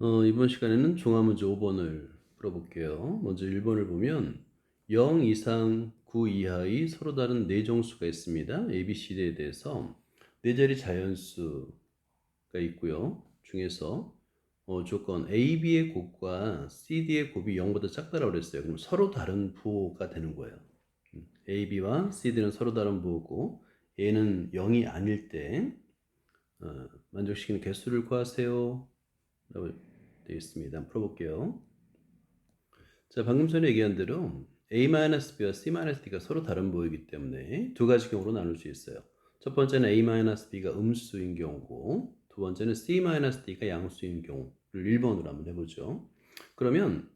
이번 시간에는 종합문제 5번을 풀어볼게요. 먼저 1번을 보면 0 이상 9 이하의 서로 다른 네 정수가 있습니다. A, B, C에 대해서 네 자리 자연수가 있고요. 중에서 조건 A, B의 곱과 C, D의 곱이 0보다 작다라고 그랬어요. 그럼 서로 다른 부호가 되는 거예요. A, B와 C, D는 서로 다른 부호고 A는 0이 아닐 때 만족시키는 개수를 구하세요. 라고 되어 있습니다. 풀어볼게요. 자, 방금 전에 얘기한 대로 A-B와 C-D가 서로 다른 부호이기 때문에 두 가지 경우로 나눌 수 있어요. 첫 번째는 A-B가 음수인 경우고 두 번째는 C-D가 양수인 경우를 1번으로 한번 해보죠. 그러면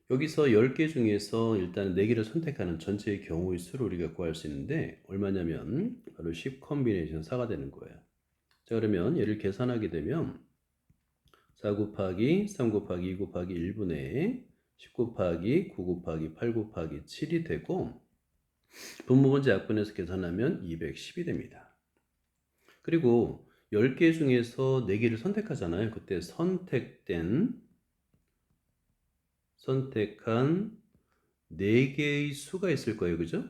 여기서 10개 중에서 일단 4개를 선택하는 전체의 경우의 수를 우리가 구할 수 있는데 얼마냐면 바로 10 컨비네이션 4가 되는 거예요. 자, 그러면 얘를 계산하게 되면 4 곱하기 3 곱하기 2 곱하기 1분의 10 곱하기 9 곱하기 8 곱하기 7이 되고 분모분자 약분해서 계산하면 210이 됩니다. 그리고 10개 중에서 4개를 선택하잖아요. 그때 선택한 4개의 수가 있을 거예요. 그죠?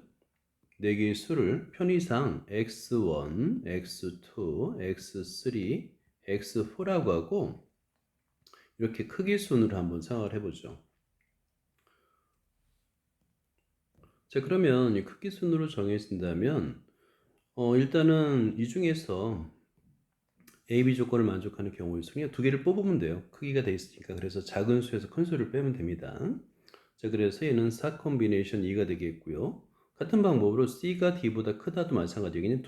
4개의 수를 편의상 x1, x2, x3, x4라고 하고 이렇게 크기 순으로 한번 생각을 해보죠. 자, 그러면 이 크기 순으로 정해진다면 일단은 이 중에서 A, B 조건을 만족하는 경우의 수 그냥 두 개를 뽑으면 돼요. 크기가 돼 있으니까. 그래서 작은 수에서 큰 수를 빼면 됩니다. 자, 그래서 얘는 4 컨비네이션 2가 되겠고요. 같은 방법으로 C가 D보다 크다도 마찬가지로 그냥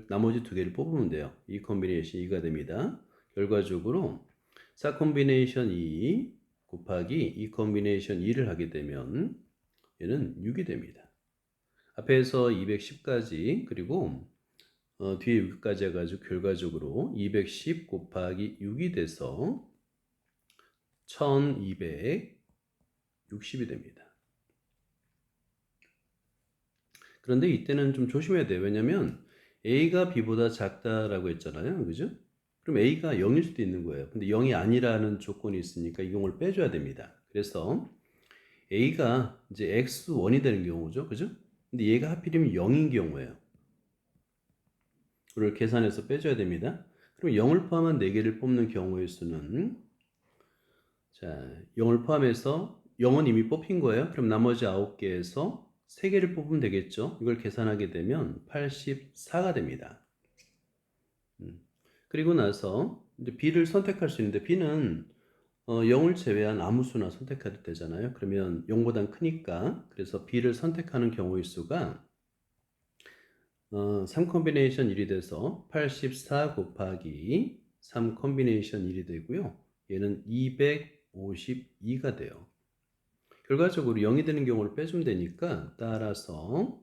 나머지 두 개를 뽑으면 돼요. 2 컨비네이션 2가 됩니다. 결과적으로 4 컨비네이션 2 곱하기 2 컨비네이션 2를 하게 되면 얘는 6이 됩니다. 앞에서 210까지 그리고 뒤에 6까지 해가지고 결과적으로 210 곱하기 6이 돼서 1260이 됩니다. 그런데 이때는 좀 조심해야 돼요. 왜냐면 A가 B보다 작다라고 했잖아요. 그죠? 그럼 A가 0일 수도 있는 거예요. 근데 0이 아니라는 조건이 있으니까 이 경우를 빼줘야 됩니다. 그래서 A가 이제 X1이 되는 경우죠. 그죠? 근데 얘가 하필이면 0인 경우예요. 를 계산해서 빼줘야 됩니다. 그럼 0을 포함한 4개를 뽑는 경우의 수는 자, 0을 포함해서 0은 이미 뽑힌 거예요. 그럼 나머지 9개에서 3개를 뽑으면 되겠죠. 이걸 계산하게 되면 84가 됩니다. 그리고 나서 이제 B를 선택할 수 있는데 B는 0을 제외한 아무 수나 선택해도 되잖아요. 그러면 0보단 크니까 그래서 B를 선택하는 경우의 수가 3 컨비네이션 1이 돼서 84 곱하기 3 컨비네이션 1이 되고요. 얘는 252가 돼요. 결과적으로 0이 되는 경우를 빼주면 되니까 따라서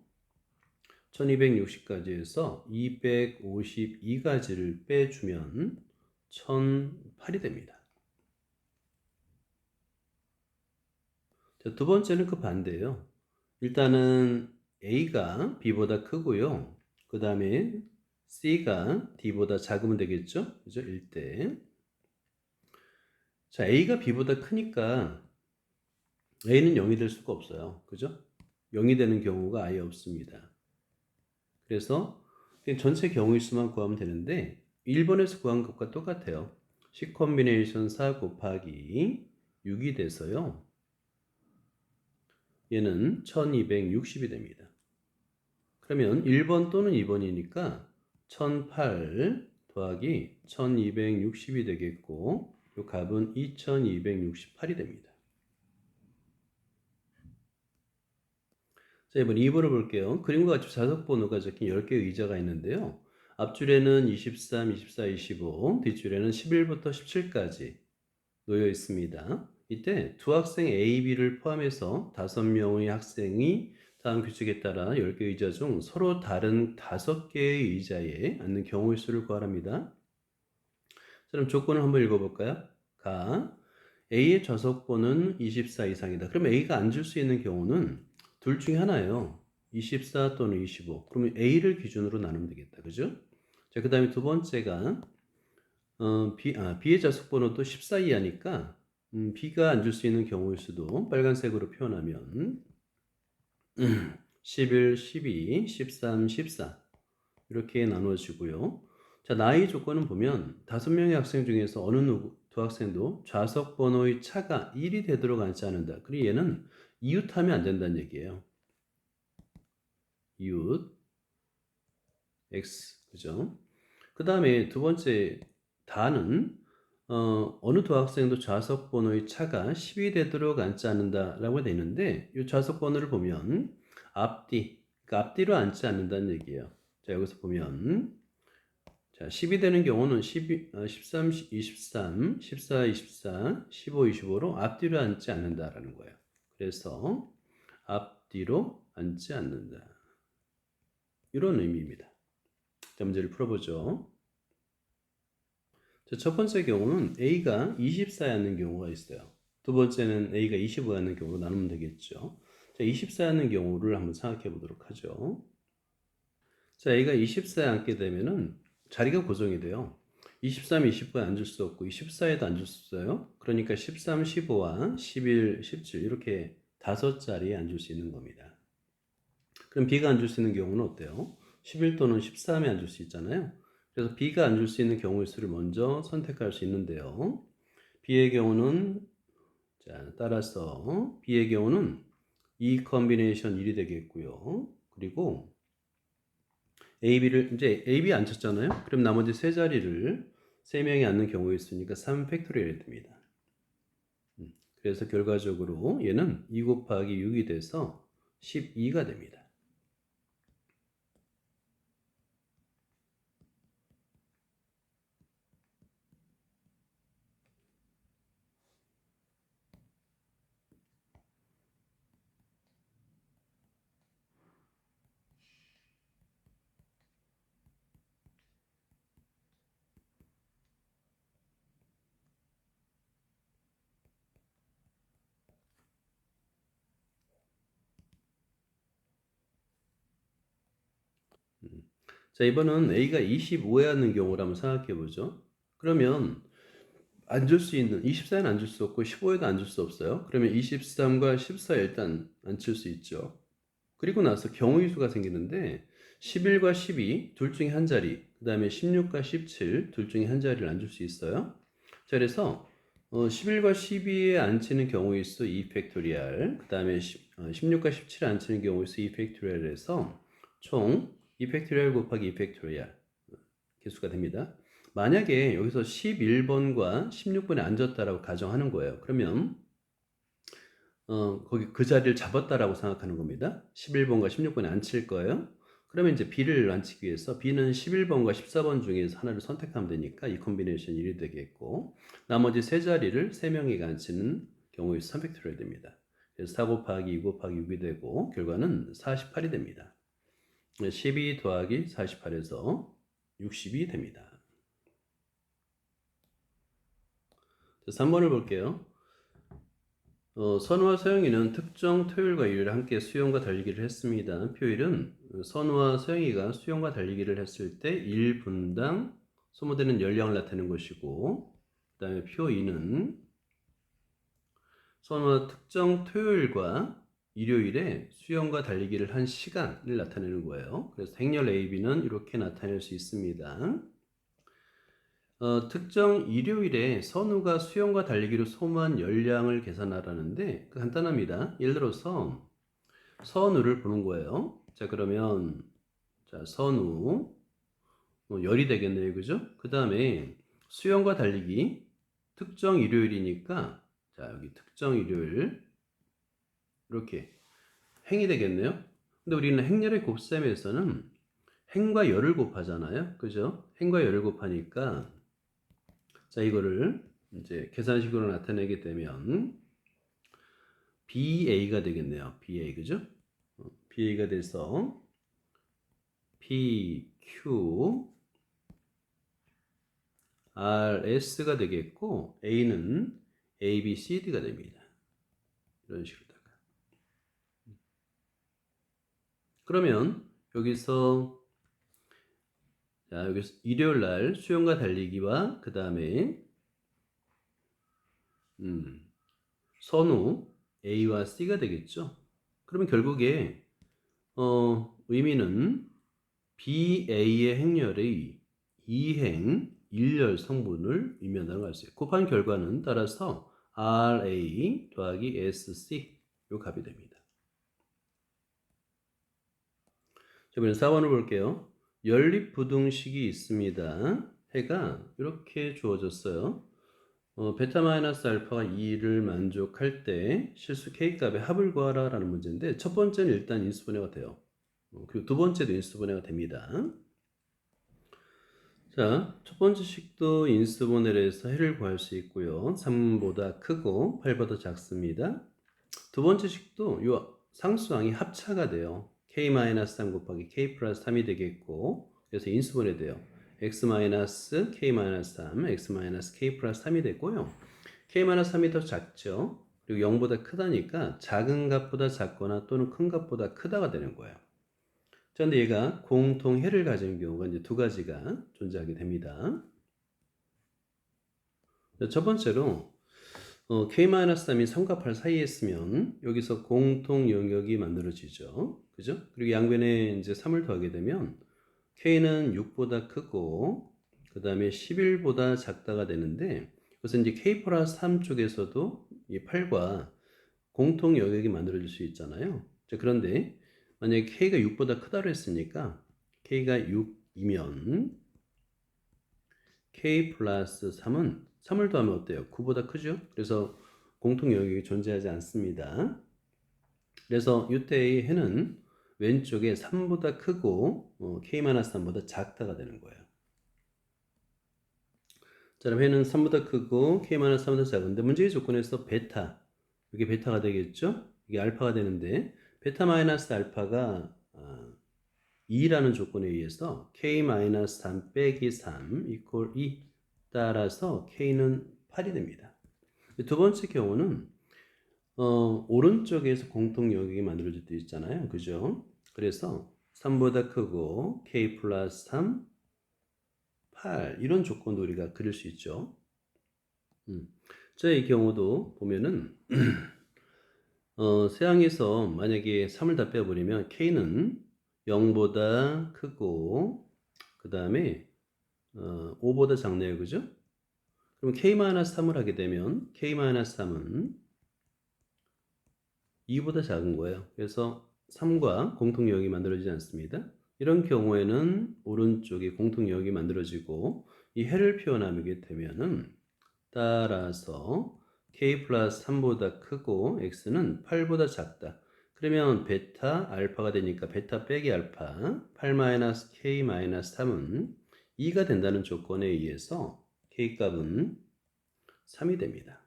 1260까지 해서 252가지를 빼주면 1008이 됩니다. 자, 두 번째는 그 반대예요. 일단은 A가 B보다 크고요. 그 다음에 C가 D보다 작으면 되겠죠? 그죠? 1대. 자, A가 B보다 크니까 A는 0이 될 수가 없어요. 그죠? 0이 되는 경우가 아예 없습니다. 그래서 그냥 전체 경우의 수만 구하면 되는데 1번에서 구한 것과 똑같아요. 10 컨비네이션 4 곱하기 6이 돼서요. 얘는 1260이 됩니다. 그러면 1번 또는 2번이니까 1008 더하기 1260이 되겠고 이 값은 2268이 됩니다. 자, 이번 2번을 볼게요. 그림과 같이 좌석 번호가 적힌 10개의 의자가 있는데요. 앞줄에는 23, 24, 25, 뒷줄에는 11부터 17까지 놓여 있습니다. 이때 두 학생 A, B를 포함해서 5명의 학생이 다음 규칙에 따라 10개 의자 중 서로 다른 5개의 의자에 앉는 경우의 수를 구하랍니다. 그럼 조건을 한번 읽어볼까요? 가 A의 좌석번은 24 이상이다. 그럼 A가 앉을 수 있는 경우는 둘 중에 하나예요. 24 또는 25. 그러면 A를 기준으로 나누면 되겠다. 그죠? 자, 그 다음에 두 번째가 B의 좌석번호도 14 이하니까 B가 앉을 수 있는 경우일 수도 빨간색으로 표현하면 11, 12, 13, 14 이렇게 나누어지고요. 자, 나이 조건은 보면 5명의 학생 중에서 어느 두 학생도 좌석 번호의 차가 1이 되도록 앉지 않는다. 그리고 얘는 이웃하면 안 된다는 얘기예요. 이웃 X 그죠? 그 다음에 두 번째 다는 어느 두 학생도 좌석 번호의 차가 10이 되도록 앉지 않는다라고 되어 있는데 이 좌석 번호를 보면 앞뒤, 그러니까 앞뒤로 앉지 않는다는 얘기예요. 자, 여기서 보면 자, 10이 되는 경우는 12, 13, 23, 14, 24, 15, 25로 앞뒤로 앉지 않는다라는 거예요. 그래서 앞뒤로 앉지 않는다. 이런 의미입니다. 자, 문제를 풀어보죠. 자, 첫 번째 경우는 A가 24에 앉는 경우가 있어요. 두 번째는 A가 25에 앉는 경우로 나누면 되겠죠. 자, 24에 앉는 경우를 한번 생각해 보도록 하죠. 자, A가 24에 앉게 되면은 자리가 고정이 돼요. 23, 29에 앉을 수 없고 24에도 앉을 수 있어요. 그러니까 13, 15와 11, 17 이렇게 5자리에 앉을 수 있는 겁니다. 그럼 B가 앉을 수 있는 경우는 어때요? 11 또는 13에 앉을 수 있잖아요. 그래서 B가 앉을 수 있는 경우의 수를 먼저 선택할 수 있는데요. B의 경우는 자, 따라서 B의 경우는 이 컨비네이션 1이 되겠고요. 그리고 AB를 이제 AB 앉혔잖아요. 그럼 나머지 세 자리를 세 명이 앉는 경우가 있으니까 3 팩토리얼이 됩니다. 그래서 결과적으로 얘는 2 곱하기 6이 돼서 12가 됩니다. 자, 이번은 A가 25에 앉는 경우를 한번 생각해 보죠. 그러면 앉을 수 있는 24에는 앉을 수 없고 15에도 앉을 수 없어요. 그러면 23과 14에 일단 앉힐 수 있죠. 그리고 나서 경우의 수가 생기는데 11과 12 둘 중에 한 자리, 그 다음에 16과 17 둘 중에 한 자리를 앉을 수 있어요. 자, 그래서 11과 12에 앉히는 경우의 수 2 팩토리얼, 그 다음에 16과 17에 앉히는 경우의 수 2 팩토리얼에서 총 2 팩토리얼 곱하기 2 팩토리얼 개수가 됩니다. 만약에 여기서 11번과 16번에 앉았다라고 가정하는 거예요. 그러면 거기 그 자리를 잡았다라고 생각하는 겁니다. 11번과 16번에 앉힐 거예요. 그러면 이제 B를 앉히기 위해서 B는 11번과 14번 중에서 하나를 선택하면 되니까 이 컨비네이션 1이 되겠고 나머지 세 자리를 3명이 앉히는 경우에 3팩토리얼 됩니다. 그래서 4 곱하기 2 곱하기 6이 되고 결과는 48이 됩니다. 12 더하기 48에서 60이 됩니다. 자, 3번을 볼게요. 선우와 서영이는 특정 토요일과 일요일에 함께 수영과 달리기를 했습니다. 표일은 선우와 서영이가 수영과 달리기를 했을 때 1분당 소모되는 열량을 나타내는 것이고 그 다음에 표 2는 선우와 특정 토요일과 일요일에 수영과 달리기를 한 시간을 나타내는 거예요. 그래서 행렬 A, B는 이렇게 나타낼 수 있습니다. 특정 일요일에 선우가 수영과 달리기로 소모한 열량을 계산하라는데 간단합니다. 예를 들어서 선우를 보는 거예요. 자, 그러면 자, 선우 열이 되겠네요. 그죠? 그 다음에 수영과 달리기 특정 일요일이니까 자, 여기 특정 일요일 이렇게 행이 되겠네요. 근데 우리는 행렬의 곱셈에서는 행과 열을 곱하잖아요. 그죠? 행과 열을 곱하니까 자, 이거를 이제 계산식으로 나타내게 되면 BA가 되겠네요. BA, 그죠? BA가 돼서 PQ RS가 되겠고 A는 ABCD가 됩니다. 이런 식으로다가. 그러면 여기서 자, 여기서 일요일 날 수영과 달리기와 그 다음에 선우 A와 C가 되겠죠. 그러면 결국에 의미는 BA의 행렬의 2행 1열 성분을 의미한다는 걸 알 수 있어요. 곱한 결과는 따라서 RA 더하기 SC 요 값이 됩니다. 자, 이번엔 4번을 볼게요. 연립부등식이 있습니다. 해가 이렇게 주어졌어요. 베타 마이너스 알파가 2를 만족할 때 실수 K값의 합을 구하라 라는 문제인데 첫 번째는 일단 인수분해가 돼요. 그리고 두 번째도 인수분해가 됩니다. 자, 첫 번째 식도 인수분해를 해서 해를 구할 수 있고요. 3보다 크고 8보다 작습니다. 두 번째 식도 이 상수항이 합차가 돼요. k-3 곱하기 k 플러스 3이 되겠고 그래서 인수분해 돼요. x-k-3, x-k 플러스 3이 되고요. k-3이 더 작죠. 그리고 0보다 크다니까 작은 값보다 작거나 또는 큰 값보다 크다가 되는 거예요. 자, 근데 얘가 공통해를 가진 경우가 이제 두 가지가 존재하게 됩니다. 자, 첫 번째로 k-3이 3과 8 사이에 있으면 여기서 공통 영역이 만들어지죠. 그죠? 그리고 양변에 이제 3을 더하게 되면 k는 6보다 크고 그 다음에 11보다 작다가 되는데 그래서 이제 k 플러스 3 쪽에서도 이 8과 공통 영역이 만들어질 수 있잖아요. 자, 그런데 만약에 k가 6보다 크다고 했으니까 k가 6이면 k 플러스 3은 3을 더하면 어때요? 9보다 크죠? 그래서 공통 영역이 존재하지 않습니다. 그래서 이때의 해는 왼쪽에 3보다 크고 k-3보다 작다가 되는 거예요. 자, 그럼 해는 3보다 크고 k-3보다 작은데 문제의 조건에서 베타, 이게 베타가 되겠죠? 이게 알파가 되는데 베타 마이너스 알파가 2라는 조건에 의해서 k-3 빼기 3 이퀄 2 따라서 k는 8이 됩니다. 두 번째 경우는 오른쪽에서 공통 영역이 만들어질 때 있잖아요. 그죠? 그래서 3보다 크고 k 플러스 3, 8 이런 조건도 우리가 그릴 수 있죠. 자, 이 경우도 보면은 세항에서 만약에 3을 다 빼버리면 k는 0보다 크고 그 다음에 5보다 작네요. 그죠? 그럼 k-3을 하게 되면 k-3은 2보다 작은 거예요. 그래서 3과 공통 영역이 만들어지지 않습니다. 이런 경우에는 오른쪽에 공통 영역이 만들어지고 이 해를 표현하게 되면은 따라서 k 플러스 3보다 크고 x는 8보다 작다. 그러면 베타 알파가 되니까 베타 빼기 알파 8 마이너스 k 마이너스 3은 2가 된다는 조건에 의해서 k 값은 3이 됩니다.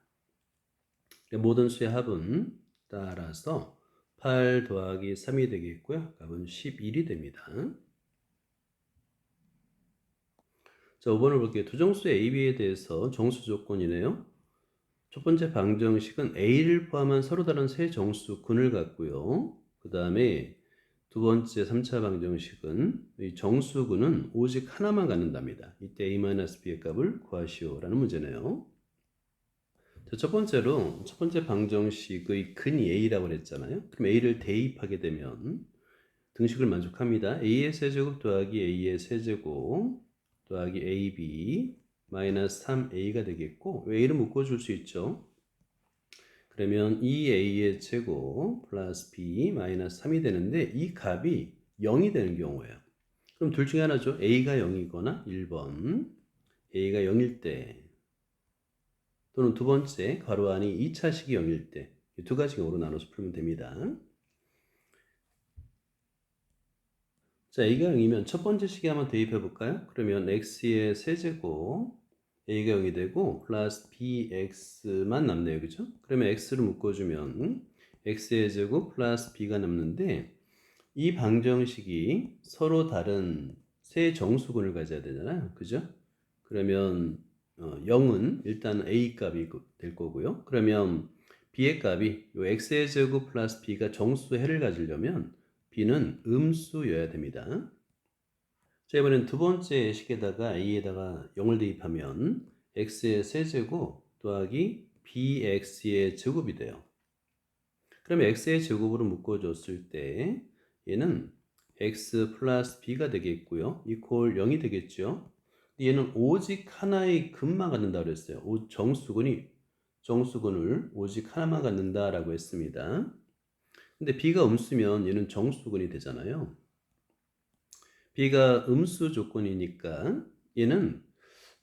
모든 수의 합은 따라서 8 더하기 3이 되겠고요. 값은 11이 됩니다. 자, 5번을 볼게요. 두 정수 A, B에 대해서 정수 조건이네요. 첫 번째 방정식은 A를 포함한 서로 다른 세 정수군을 갖고요. 그 다음에 두 번째 3차 방정식은 이 정수군은 오직 하나만 갖는답니다. 이때 A-B의 값을 구하시오라는 문제네요. 자, 첫 번째로 첫 번째 방정식의 근이 A라고 그랬잖아요. 그럼 A를 대입하게 되면 등식을 만족합니다. A의 세제곱 더하기 A의 세제곱 더하기 AB 마이너스 3A가 되겠고 A를 묶어줄 수 있죠. 그러면 2A의 제곱 플러스 B 마이너스 3이 되는데 이 값이 0이 되는 경우예요. 그럼 둘 중에 하나죠. A가 0이거나 1번 A가 0일 때 또는 두 번째 괄호 안이 2차식이 0일 때 이 두 가지 경우로 나눠서 풀면 됩니다. 자, A가 0이면 첫 번째 식에 한번 대입해 볼까요? 그러면 X의 세제곱 A가 0이 되고 플러스 BX만 남네요. 그죠? 그러면 X를 묶어주면 X의 제곱 플러스 B가 남는데 이 방정식이 서로 다른 세 정수군을 가져야 되잖아요. 그죠? 그러면 0은 일단 A 값이 될 거고요. 그러면 B의 값이 요 X의 제곱 플러스 B가 정수 해를 가지려면 B는 음수여야 됩니다. 자, 이번엔 두 번째 식에다가 A에다가 0을 대입하면 X의 세제곱 더하기 bx의 제곱이 돼요. 그럼 x의 제곱으로 묶어줬을 때 얘는 x 플러스 b가 되겠고요. 이퀄 0이 되겠죠. 얘는 오직 하나의 근만 갖는다 그랬어요. 정수근을 오직 하나만 갖는다라고 했습니다. 근데 b가 음수면 얘는 정수근이 되잖아요. b가 음수 조건이니까 얘는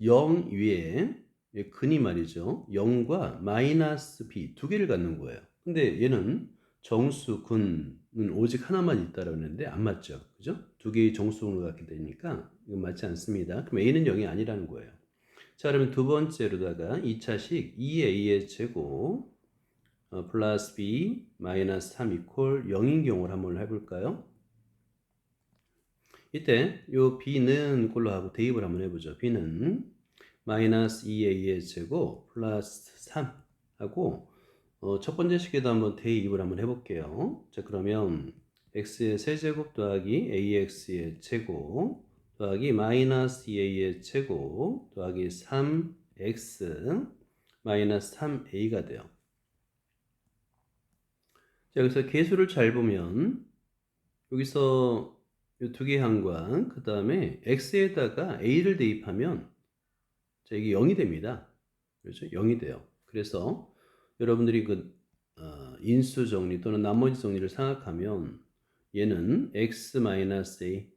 0 위에 근이 말이죠. 0과 마이너스 b 두 개를 갖는 거예요. 근데 얘는 정수근은 오직 하나만 있다라고 했는데 안 맞죠. 그죠? 두 개의 정수근을 갖게 되니까 이건 맞지 않습니다. 그럼 a는 0이 아니라는 거예요. 자, 그러면 두 번째로다가 2차식 2a의 제곱 플러스 b 마이너스 3 이퀄 0인 경우를 한번 해볼까요? 이때 요 b는 꼴로 하고 대입을 한번 해보죠. b는 마이너스 2a의 제곱 플러스 3 하고 첫 번째 식에도 한번 대입을 한번 해볼게요. 자, 그러면 x의 세제곱 더하기 ax의 제곱 더하기 마이너스 2a의 제곱 더하기 3x 마이너스 3a가 돼요. 자, 여기서 계수를 잘 보면 여기서 이 두 개의 항과 그 다음에 x에다가 a를 대입하면 자, 이게 0이 됩니다. 그렇죠? 0이 돼요. 그래서 여러분들이 인수 정리 또는 나머지 정리를 생각하면 얘는 x-a,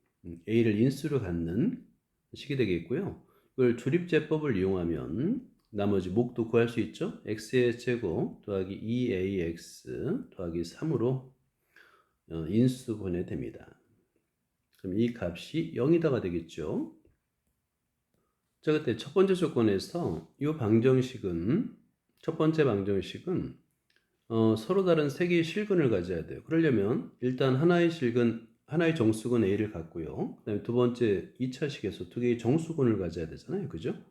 a를 인수로 갖는 식이 되겠고요. 이걸 조립제법을 이용하면 나머지 목도 구할 수 있죠. x의 제곱 더하기 2ax 더하기 3으로 인수분해 됩니다. 그럼 이 값이 0이다가 되겠죠. 자, 그때 첫 번째 조건에서 이 방정식은 첫 번째 방정식은 서로 다른 세 개의 실근을 가져야 돼요. 그러려면 일단 하나의 정수근 A를 갖고요. 그다음에 두 번째 2차식에서 두 개의 정수근을 가져야 되잖아요. 그죠?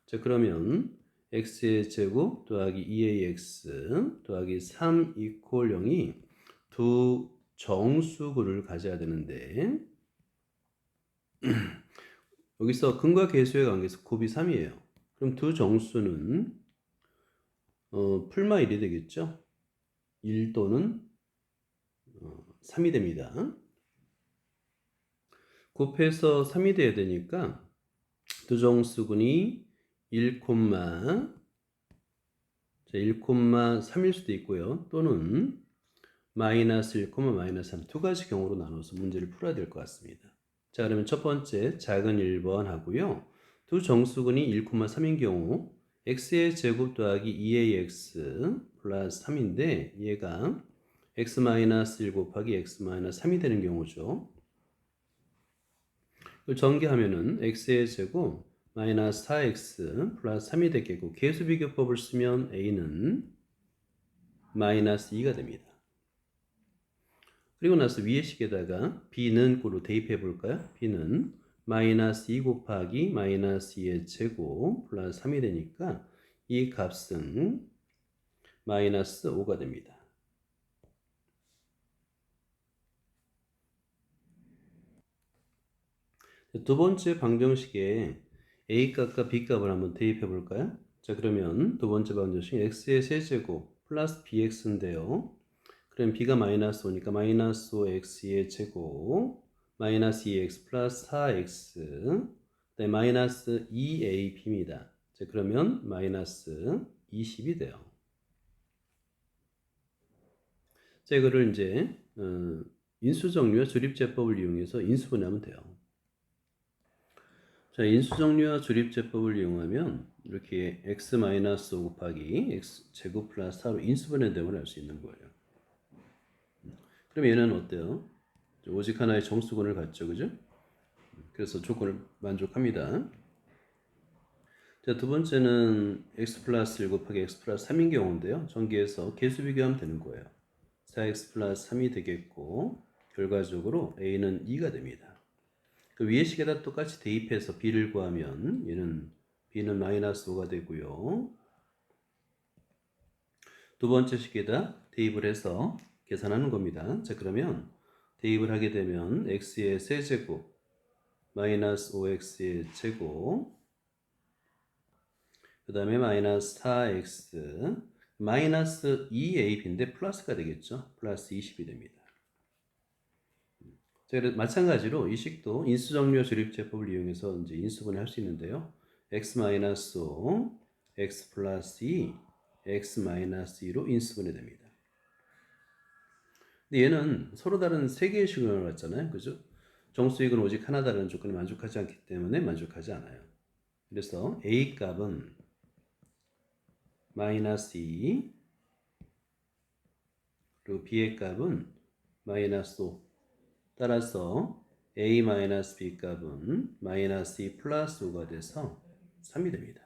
자, 그러면 x의 제곱 더하기 2ax 더하기 3 이퀄 0이 두 정수근을 가져야 되는데 여기서 근과 계수의 관계에서 곱이 3이에요. 그럼 두 정수는 풀마 1이 되겠죠? 1 또는 3이 됩니다. 곱해서 3이 돼야 되니까 두 정수근이 1, 1,3일 수도 있고요. 또는 마이너스 1, 마이너스 3 두 가지 경우로 나눠서 문제를 풀어야 될 것 같습니다. 자, 그러면 첫 번째 작은 1번 하고요. 두 정수근이 1, 3인 경우 x의 제곱 더하기 2ax 플러스 3인데 얘가 x-1 곱하기 x-3이 되는 경우죠. 전개하면은 x의 제곱 마이너스 4x 플러스 3이 되겠고 계수비교법을 쓰면 a는 마이너스 2가 됩니다. 그리고 나서 위의 식에다가 b는 꼴로 대입해 볼까요? b는 마이너스 2 곱하기 마이너스 2의 제곱 플러스 3이 되니까 이 값은 마이너스 5가 됩니다. 두 번째 방정식에 a값과 b값을 한번 대입해 볼까요? 자, 그러면 두 번째 방정식 x의 세제곱 플러스 bx인데요. 그럼 b가 마이너스 5니까 마이너스 5x의 제곱 마이너스 2x 플러스 4x 마이너스 2ab입니다. 자, 그러면 마이너스 20이 돼요. 자, 이거를 이제 인수정리와 조립제법을 이용해서 인수분해하면 돼요. 자, 인수정리와 조립제법을 이용하면 이렇게 x-5 곱하기 x 제곱 플러스 4로 인수분해됨을 할 수 있는 거예요. 그럼 얘는 어때요? 오직 하나의 정수근을 갖죠, 그죠? 그래서 조건을 만족합니다. 자, 두 번째는 x 플러스 1 곱하기 x 플러스 3인 경우인데요. 전개해서 계수 비교하면 되는 거예요. 4x 플러스 3이 되겠고 결과적으로 a는 2가 됩니다. 그 위의 식에다 똑같이 대입해서 b를 구하면 b는 마이너스 5가 되고요. 두 번째 식에다 대입을 해서 계산하는 겁니다. 자, 그러면 대입을 하게 되면 x의 세제곱 마이너스 5x의 제곱 그 다음에 마이너스 4x 마이너스 2ab인데 플러스가 되겠죠. 플러스 20이 됩니다. 자, 마찬가지로 이 식도 인수정리와 조립제법을 이용해서 이제 인수분해 할 수 있는데요. x 마이너스 5, x 플러스 2, x 마이너스 2로 인수분해 됩니다. 근데 얘는 서로 다른 세 개의 식을 갖잖아요. 그죠? 정수익은 오직 하나 다른 조건에 만족하지 않기 때문에 만족하지 않아요. 그래서 a 값은 마이너스 2 그리고 b의 값은 마이너스 5 따라서 a 마이너스 b 값은 마이너스 2 플러스 5가 돼서 3이 됩니다.